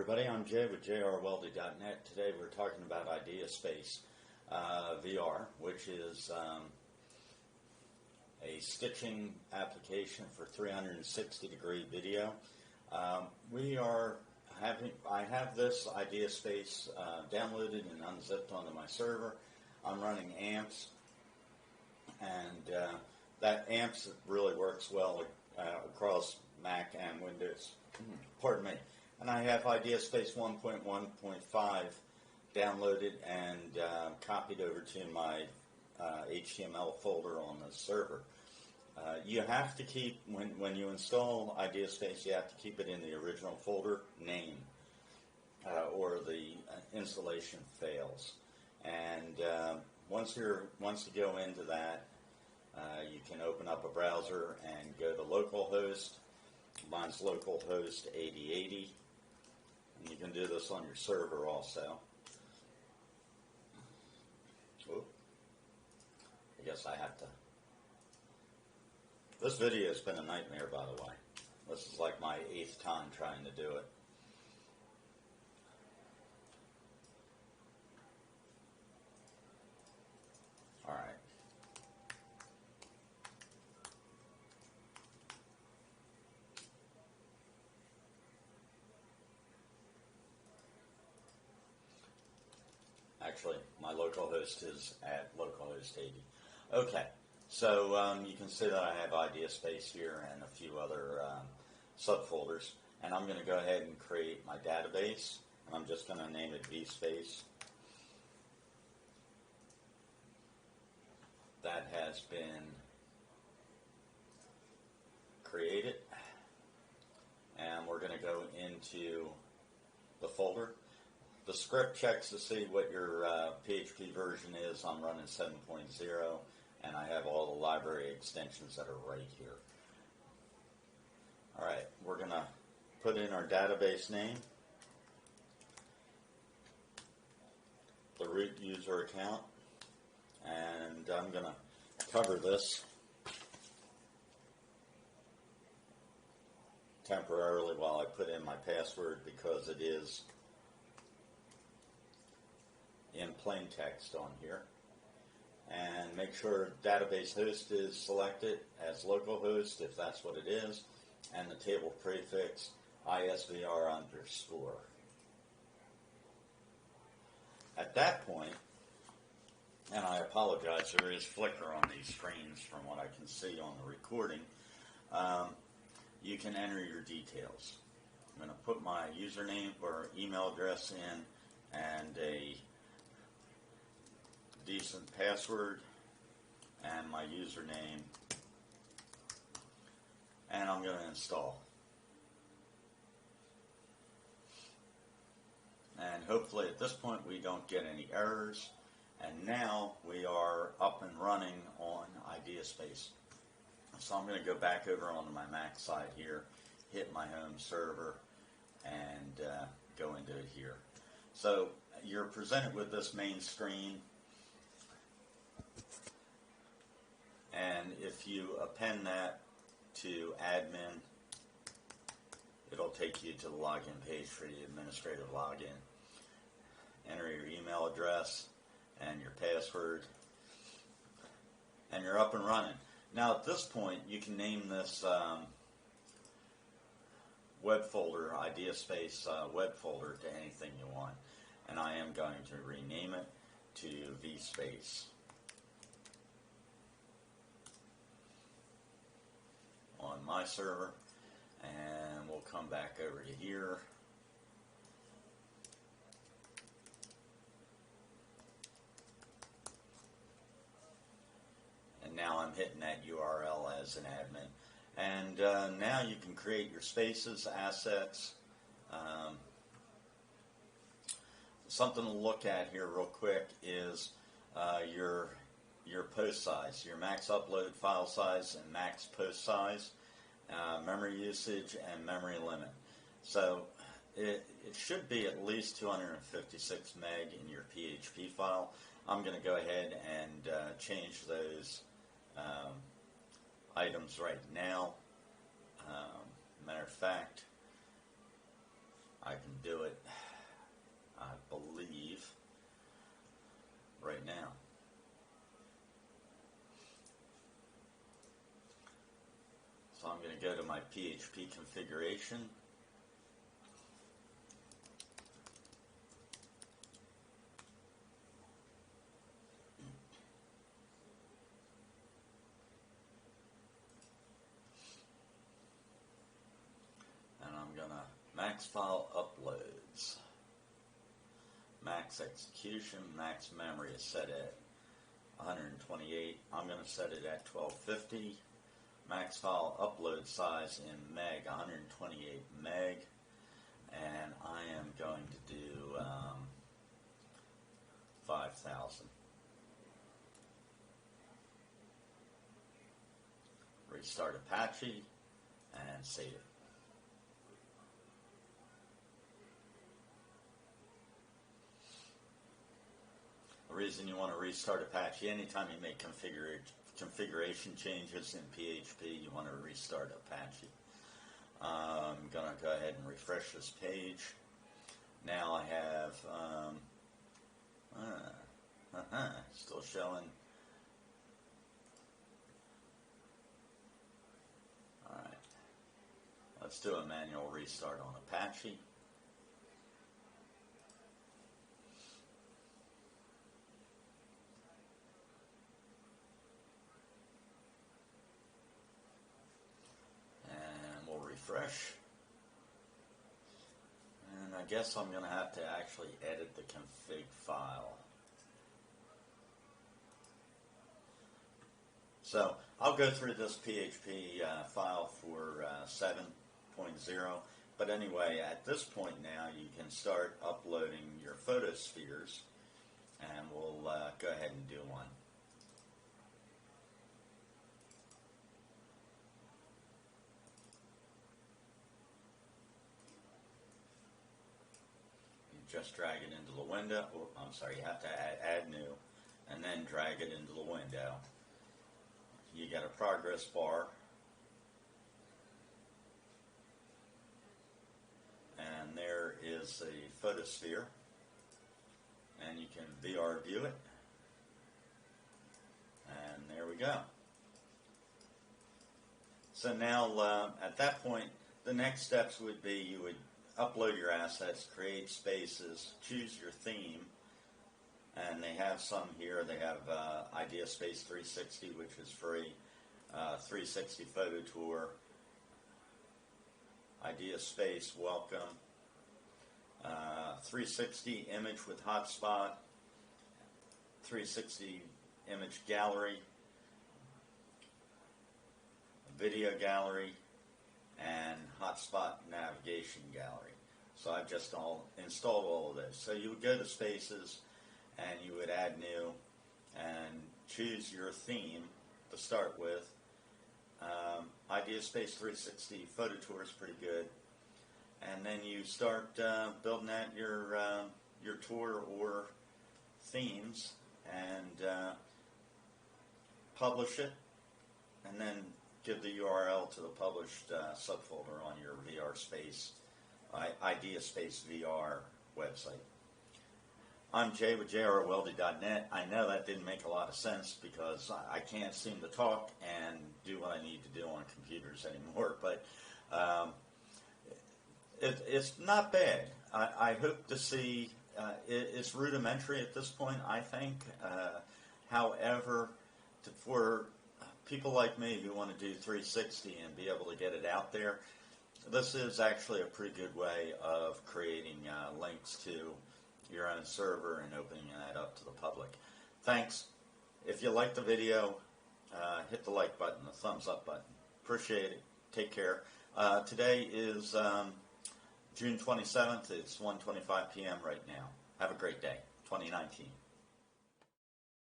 Everybody, I'm Jay with jrweldy.net. Today we're talking about IdeaSpace VR, which is a stitching application for 360-degree video. I have this IdeaSpace downloaded and unzipped onto my server. I'm running AMPS, and that AMPS really works well across Mac and Windows. Pardon me. And I have IdeaSpace 1.1.5 downloaded and copied over to my HTML folder on the server. You have to keep, when you install IdeaSpace, you have to keep it in the original folder name or the installation fails. And once you go into that, you can open up a browser and go to localhost. Mine's localhost 8080. And you can do this on your server also. Oop. I guess I have to. This video has been a nightmare, by the way. This is like my 8th time trying to do it. All right. Actually, my localhost is at localhost 80. Okay, so you can see that I have IdeaSpace here and a few other subfolders. And I'm going to go ahead and create my database. And I'm just going to name it vSpace. That has been created. And we're going to go into the folder. The script checks to see what your PHP version is. I'm running 7.0, and I have all the library extensions that are right here. All right, we're going to put in our database name, the root user account, and I'm going to cover this temporarily while I put in my password because it is in plain text on here. And make sure database host is selected as localhost if that's what it is, and the table prefix ISVR underscore. At that point, and I apologize, there is flicker on these screens from what I can see on the recording, you can enter your details. I'm going to put my username or email address in and a decent password and my username, and I'm going to install. And hopefully at this point we don't get any errors, and now we are up and running on IdeaSpace. So I'm going to go back over onto my Mac side here, hit my home server, and go into it here. So you're presented with this main screen. And if you append that to admin, it'll take you to the login page for the administrative login. Enter your email address and your password, and you're up and running. Now at this point, you can name this web folder, IdeaSpace web folder, to anything you want. And I am going to rename it to vSpace. On my server, and we'll come back over to here. And now I'm hitting that URL as an admin. And now you can create your spaces, assets. Something to look at here real quick is your post size, your max upload file size and max post size, memory usage, and memory limit. So it should be at least 256 meg in your PHP file. I'm going to go ahead and change those items right now. Matter of fact, I can do it, I believe, right now. So I'm going to go to my PHP configuration. And I'm going to max file uploads. Max execution, max memory is set at 128. I'm going to set it at 1250. Max file upload size in meg, 128 meg. And I am going to do 5,000. Restart Apache and save it. The reason you want to restart Apache, anytime you make configuration changes in PHP, you want to restart Apache. I'm going to go ahead and refresh this page. Now I have, still showing. Alright, let's do a manual restart on Apache. Refresh. And I guess I'm going to have to actually edit the config file. So I'll go through this PHP file for 7.0. But anyway, at this point now, you can start uploading your photospheres, and we'll go ahead and do one. Just drag it into the window. Oh, I'm sorry, you have to add new, and then drag it into the window. You get a progress bar, and there is a photosphere, and you can VR view it, and there we go. So now at that point, the next steps would be you would upload your assets, create spaces, choose your theme, and they have some here. They have IdeaSpace 360, which is free, 360 Photo Tour, IdeaSpace Welcome, 360 Image with Hotspot, 360 Image Gallery, Video Gallery, and Hotspot Navigation Gallery. So I've just installed all of this. So you would go to Spaces, and you would add new, and choose your theme to start with. IdeaSpace 360 Photo Tour is pretty good. And then you start building out your tour or themes, and publish it, and then give the URL to the published subfolder on your VR Space, IdeaSpace VR website. I'm Jay with jrwelded.net. I know that didn't make a lot of sense because I can't seem to talk and do what I need to do on computers anymore, but it's not bad. I hope to see, it's rudimentary at this point, I think. However, for people like me who want to do 360 and be able to get it out there, this is actually a pretty good way of creating links to your own server and opening that up to the public. Thanks. If you like the video, hit the like button, the thumbs up button. Appreciate it. Take care. Today is June 27th. It's 1:25 p.m. right now. Have a great day. 2019.